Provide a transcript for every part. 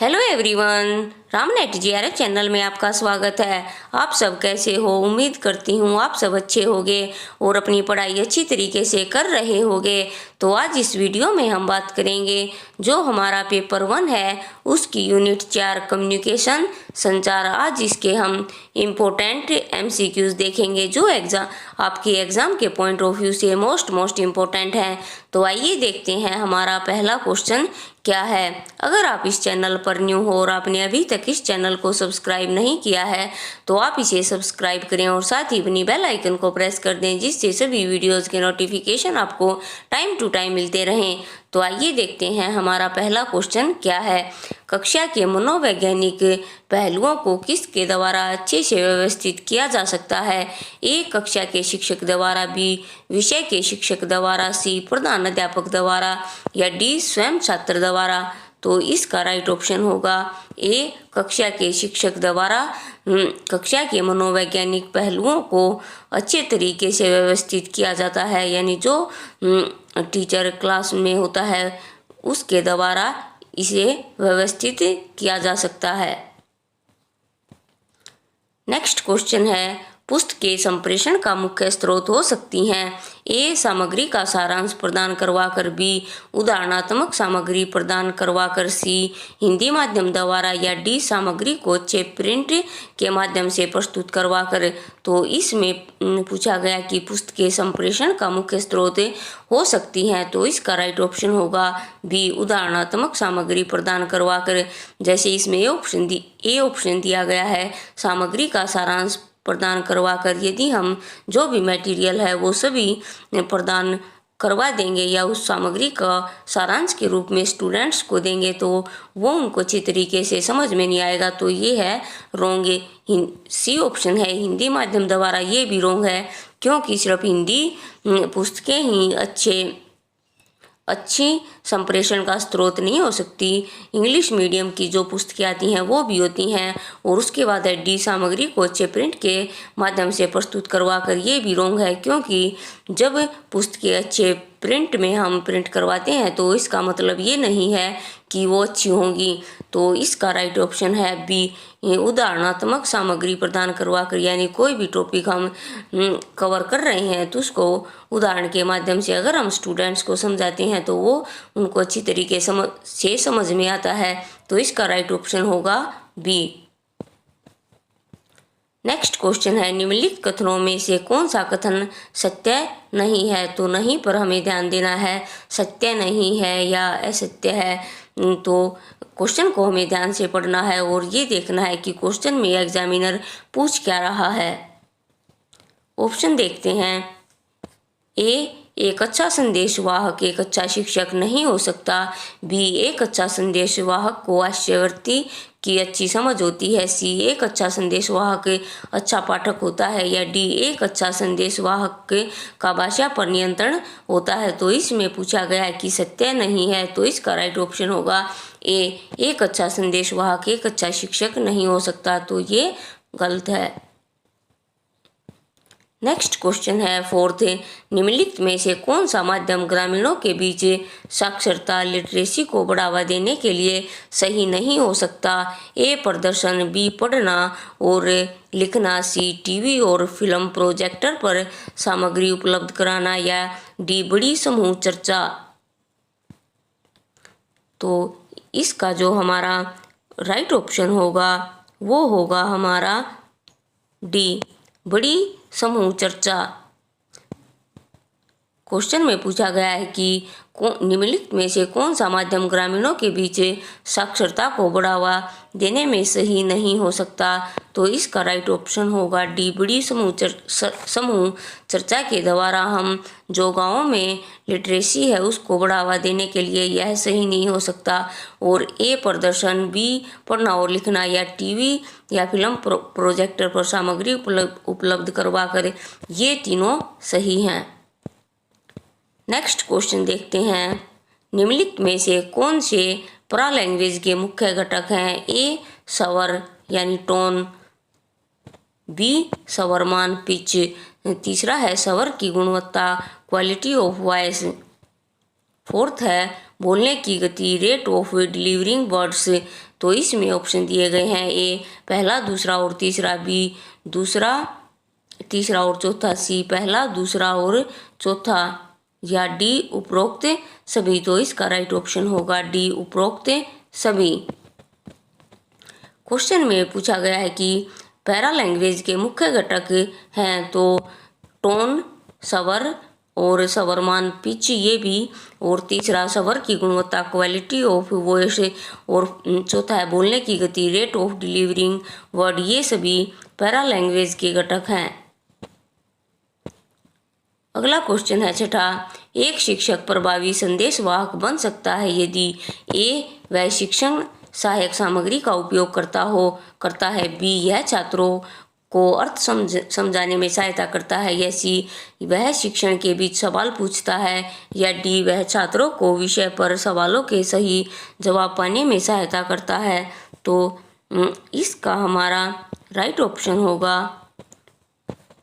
Hello everyone, रामनेट GRF channel में आपका स्वागत है। आप सब कैसे हो? उम्मीद करती हूँ आप सब अच्छे होंगे और अपनी पढ़ाई अच्छी तरीके से कर रहे होंगे। तो आज इस वीडियो में हम बात करेंगे जो हमारा पेपर 1 है उसकी यूनिट 4 कम्युनिकेशन संचार। आज इसके हम इम्पोर्टेंट एमसीक्यूज देखेंगे जो आपके एग्जाम के पॉइंट ऑफ व्यू से मोस्ट इम्पोर्टेंट है। तो आइए देखते हैं हमारा पहला क्वेश्चन क्या है। अगर आप इस चैनल पर न्यू हो और आपने अभी तक इस चैनल को सब्सक्राइब नहीं किया है तो आप इसे सब्सक्राइब करें और साथ ही अपनी बेल आइकन को प्रेस कर दें जिससे सभी वीडियोस के नोटिफिकेशन आपको टाइम टू टाइम मिलते रहें। तो आइए देखते हैं हमारा पहला क्वेश्चन क्या है। कक्षा के मनोवैज्ञानिक पहलुओं को किसके द्वारा अच्छे से व्यवस्थित किया जा सकता है? ए कक्षा के शिक्षक द्वारा, बी विषय के शिक्षक द्वारा, सी प्रधान अध्यापक द्वारा या डी स्वयं छात्र द्वारा। तो इसका राइट ऑप्शन होगा ए कक्षा के शिक्षक द्वारा। कक्षा के मनोवैज्ञानिक पहलुओं को अच्छे तरीके से व्यवस्थित किया जाता है, यानी जो टीचर क्लास में होता है उसके द्वारा इसे व्यवस्थित किया जा सकता है। नेक्स्ट क्वेश्चन है, पुस्तकें संप्रेषण का मुख्य स्रोत हो सकती हैं। ए सामग्री का सारांश प्रदान करवाकर, बी उदाहरणात्मक सामग्री प्रदान करवाकर, सी हिंदी माध्यम द्वारा या डी सामग्री को अच्छे प्रिंट के माध्यम से प्रस्तुत करवाकर। तो इसमें पूछा गया कि पुस्तकें संप्रेषण का मुख्य स्रोत हो सकती हैं, तो इसका राइट ऑप्शन होगा बी उदाहरणात्मक सामग्री प्रदान करवाकर। जैसे इसमें ए ऑप्शन दिया गया है सामग्री का सारांश प्रदान करवाकर, यदि हम जो भी मटेरियल है वो सभी प्रदान करवा देंगे या उस सामग्री का सारांश के रूप में स्टूडेंट्स को देंगे तो वो उनको अच्छी तरीके से समझ में नहीं आएगा। तो ये है रॉन्ग। सी ऑप्शन है हिंदी माध्यम द्वारा, ये भी रॉन्ग है क्योंकि सिर्फ हिंदी पुस्तकें ही अच्छी संप्रेषण का स्रोत नहीं हो सकती। इंग्लिश मीडियम की जो पुस्तकें आती हैं वो भी होती हैं। और उसके बाद है डी सामग्री को अच्छे प्रिंट के माध्यम से प्रस्तुत करवाकर, ये भी रॉन्ग है क्योंकि जब पुस्तकें अच्छे प्रिंट में हम प्रिंट करवाते हैं तो इसका मतलब ये नहीं है कि वो अच्छी होंगी। तो इसका राइट ऑप्शन है बी उदाहरणात्मक सामग्री प्रदान करवाकर, यानी कोई भी टॉपिक हम कवर कर रहे हैं तो उसको उदाहरण के माध्यम से अगर हम स्टूडेंट्स को समझाते हैं तो वो उनको अच्छी तरीके से समझ में आता है। तो इसका राइट ऑप्शन होगा बी। नेक्स्ट क्वेश्चन है, निम्नलिखित कथनों में से कौन सा कथन सत्य नहीं है? तो नहीं पर हमें ध्यान देना है, सत्य नहीं है या असत्य है। तो क्वेश्चन को हमें ध्यान से पढ़ना है और ये देखना है कि क्वेश्चन में एग्जामिनर पूछ क्या रहा है। ऑप्शन देखते हैं। ए एक अच्छा संदेशवाहक एक अच्छा शिक्षक नहीं हो सकता, बी एक अच्छा संदेशवाहक को हास्यवृत्ति की अच्छी समझ होती है, सी एक अच्छा संदेशवाहक अच्छा पाठक होता है या डी एक अच्छा संदेशवाहक का भाषा पर नियंत्रण होता है। तो इसमें पूछा गया है कि सत्य नहीं है, तो इसका राइट ऑप्शन होगा ए एक अच्छा संदेशवाहक एक अच्छा शिक्षक नहीं हो सकता। तो ये गलत है। नेक्स्ट क्वेश्चन है फोर्थ, निम्नलिखित में से कौन सा माध्यम ग्रामीणों के बीच साक्षरता लिटरेसी को बढ़ावा देने के लिए सही नहीं हो सकता? ए प्रदर्शन, बी पढ़ना और लिखना, सी टीवी और फिल्म प्रोजेक्टर पर सामग्री उपलब्ध कराना या डी बड़ी समूह चर्चा। तो इसका जो हमारा राइट ऑप्शन होगा वो होगा हमारा डी बड़ी समूह चर्चा। क्वेश्चन में पूछा गया है कि निम्नलिखित में से कौन सा माध्यम ग्रामीणों के बीच साक्षरता को बढ़ावा देने में सही नहीं हो सकता? तो इसका राइट ऑप्शन होगा डी बड़ी समूह चर्चा के द्वारा हम जो गांवों में लिटरेसी है उसको बढ़ावा देने के लिए यह सही नहीं हो सकता। और ए प्रदर्शन, बी पढ़ना और लिखना या टीवी या फिल्म प्रोजेक्टर पर सामग्री उपलब्ध करवाकर, ये तीनों सही हैं। नेक्स्ट क्वेश्चन देखते हैं, निम्नलिखित में से कौन से प्रा लैंग्वेज के मुख्य घटक हैं? ए स्वर यानी टोन, बी स्वरमान पिच, तीसरा है स्वर की गुणवत्ता क्वालिटी ऑफ वॉइस, फोर्थ है बोलने की गति, रेट ऑफ डिलीवरिंग वर्ड्स। तो इसमें ऑप्शन दिए गए हैं ए पहला, दूसरा और तीसरा, बी दूसरा, तीसरा और चौथा, सी पहला, दूसरा और चौथा, या डी उपरोक्त सभी। तो इसका राइट ऑप्शन होगा डी उपरोक्त सभी। क्वेश्चन में पूछा गया है कि पैरा लैंग्वेज के मुख्य घटक हैं, तो टोन, स्वर और स्वरमान, पिच, ये भी, और तीसरा स्वर की गुणवत्ता, क्वालिटी ऑफ वॉइस, और चौथा है बोलने की गति, रेट ऑफ डिलीवरिंग वर्ड। ये सभी पैरा लैंग्वेज के घटक हैं। अगला क्वेश्चन है छठा, एक शिक्षक प्रभावी संदेशवाहक बन सकता है यदि ए वह शिक्षण सहायक सामग्री का उपयोग करता है, बी यह छात्रों को अर्थ समझाने में सहायता करता है, या सी वह शिक्षण के बीच सवाल पूछता है, या डी वह छात्रों को विषय पर सवालों के सही जवाब पाने में सहायता करता है। तो इसका हमारा राइट ऑप्शन होगा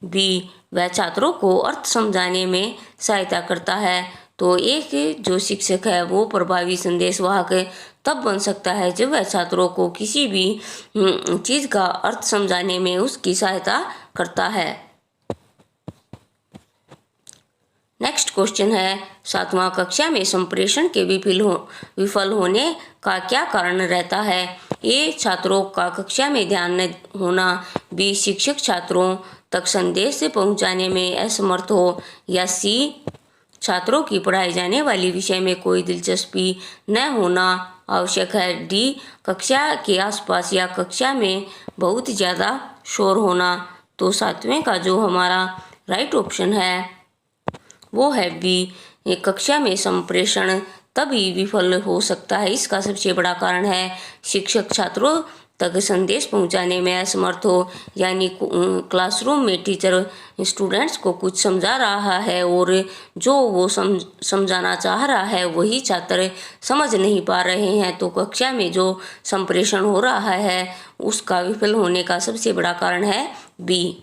बी वह छात्रों को अर्थ समझाने में सहायता करता है। तो एक जो शिक्षक है वो प्रभावी संदेशवाहक तब बन सकता है जब वह छात्रों को किसी भी चीज का अर्थ समझाने में उसकी सहायता करता है। नेक्स्ट क्वेश्चन है, सातवां कक्षा में संप्रेषण के विफल होने का क्या कारण रहता है? ए छात्रों का कक्षा में ध्यान न होना, बी शिक्षक छात्रों तक संदेश पहुंचाने में असमर्थ हो, या सी छात्रों की पढ़ाई जाने वाली विषय में कोई दिलचस्पी न होना आवश्यक है, डी कक्षा के आसपास या कक्षा में बहुत ज़्यादा शोर होना। तो सातवें का जो हमारा राइट ऑप्शन है वो है बी कक्षा में संप्रेषण तभी विफल हो सकता है। इसका सबसे बड़ा कारण है शिक्षक छात्रों तक संदेश पहुंचाने में असमर्थ हो, यानी क्लासरूम में टीचर स्टूडेंट्स को कुछ समझा रहा है और जो वो समझाना चाह रहा है वही छात्र समझ नहीं पा रहे हैं। तो कक्षा में जो संप्रेषण हो रहा है उसका विफल होने का सबसे बड़ा कारण है बी।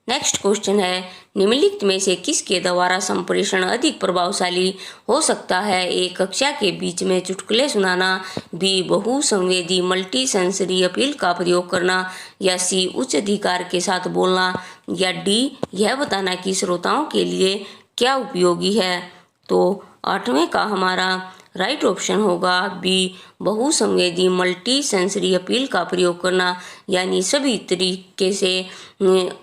नेक्स्ट क्वेश्चन है, निम्नलिखित में से किसके द्वारा संप्रेषण अधिक प्रभावशाली हो सकता है? ए कक्षा के बीच में चुटकुले सुनाना, बी बहुसंवेदी मल्टी सेंसरी अपील का प्रयोग करना, या सी उच्च अधिकार के साथ बोलना, या डी यह बताना कि श्रोताओं के लिए क्या उपयोगी है। तो आठवें का हमारा राइट ऑप्शन होगा बी बहुसंवेदी मल्टी सेंसरी अपील का प्रयोग करना, यानी सभी तरीके से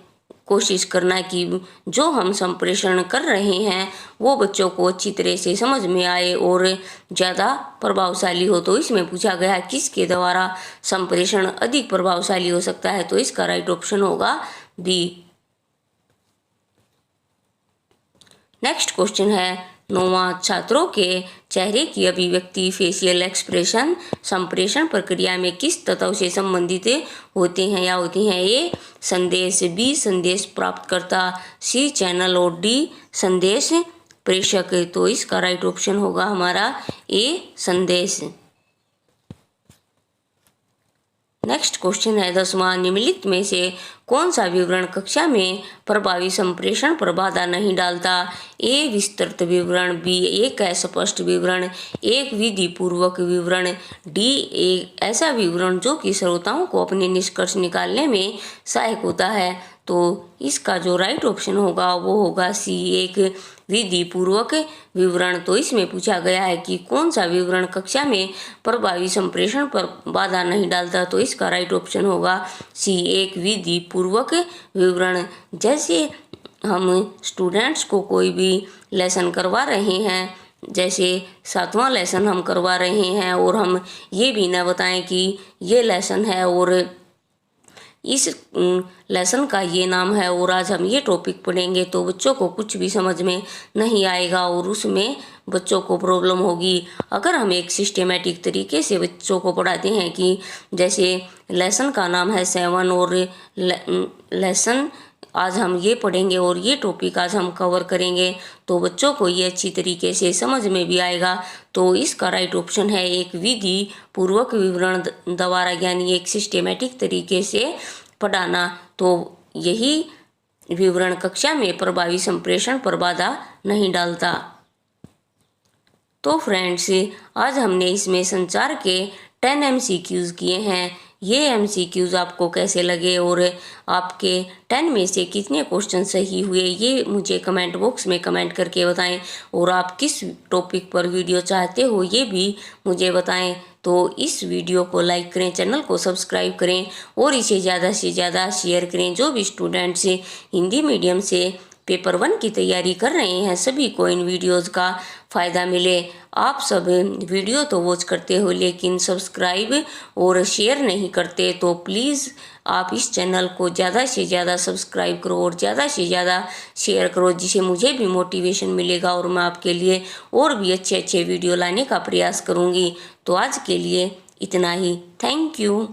कोशिश करना कि जो हम संप्रेषण कर रहे हैं वो बच्चों को अच्छी तरह से समझ में आए और ज़्यादा प्रभावशाली हो। तो इसमें पूछा गया किसके द्वारा संप्रेषण अधिक प्रभावशाली हो सकता है, तो इसका राइट ऑप्शन होगा बी। नेक्स्ट क्वेश्चन है, नौवां, छात्रों के चेहरे की अभिव्यक्ति फेशियल एक्सप्रेशन संप्रेषण प्रक्रिया में किस तत्व से संबंधित होते हैं या होती हैं? ए संदेश, बी संदेश प्राप्तकर्ता, सी चैनल और डी संदेश प्रेषक। तो इसका राइट ऑप्शन होगा हमारा ए संदेश। नेक्स्ट क्वेश्चन है 10वां, निम्नलिखित में से कौन सा विवरण कक्षा में प्रभावी संप्रेषण पर बाधा नहीं डालता? ए विस्तृत विवरण, बी एक अस्पष्ट विवरण, एक विधि पूर्वक विवरण, डी एक ऐसा विवरण जो कि श्रोताओं को अपने निष्कर्ष निकालने में सहायक होता है। तो इसका जो राइट ऑप्शन होगा वो होगा सी एक विधि पूर्वक विवरण। तो इसमें पूछा गया है कि कौन सा विवरण कक्षा में प्रभावी संप्रेषण पर बाधा नहीं डालता, तो इसका राइट ऑप्शन होगा सी एक विधि पूर्वक विवरण। जैसे हम स्टूडेंट्स को कोई भी लेसन करवा रहे हैं, जैसे 7वां लेसन हम करवा रहे हैं और हम ये भी ना बताएं कि ये लेसन है और इस लेसन का ये नाम है और आज हम ये टॉपिक पढ़ेंगे, तो बच्चों को कुछ भी समझ में नहीं आएगा और उसमें बच्चों को प्रॉब्लम होगी। अगर हम एक सिस्टमेटिक तरीके से बच्चों को पढ़ाते हैं कि जैसे लेसन का नाम है 7 और लेसन आज हम ये पढ़ेंगे और ये टॉपिक आज हम कवर करेंगे, तो बच्चों को ये अच्छी तरीके से समझ में भी आएगा। तो इसका राइट ऑप्शन है एक विधि पूर्वक विवरण द्वारा, यानी एक सिस्टमेटिक तरीके से पढ़ाना। तो यही विवरण कक्षा में प्रभावी संप्रेषण पर बाधा नहीं डालता। तो फ्रेंड्स, आज हमने इसमें संचार के 10 MCQs किए हैं। ये MCQs आपको कैसे लगे और आपके 10 में से कितने क्वेश्चन सही हुए, ये मुझे कमेंट बॉक्स में कमेंट करके बताएं। और आप किस टॉपिक पर वीडियो चाहते हो ये भी मुझे बताएं। तो इस वीडियो को लाइक करें, चैनल को सब्सक्राइब करें और इसे ज़्यादा से ज़्यादा शेयर करें। जो भी स्टूडेंट्स हिंदी मीडियम से पेपर 1 की तैयारी कर रहे हैं सभी को इन वीडियोस का फ़ायदा मिले। आप सब वीडियो तो वॉच करते हो लेकिन सब्सक्राइब और शेयर नहीं करते, तो प्लीज़ आप इस चैनल को ज़्यादा से ज़्यादा सब्सक्राइब करो और ज़्यादा से ज़्यादा शेयर करो, जिससे मुझे भी मोटिवेशन मिलेगा और मैं आपके लिए और भी अच्छे अच्छे वीडियो लाने का प्रयास करूँगी। तो आज के लिए इतना ही। Thank you.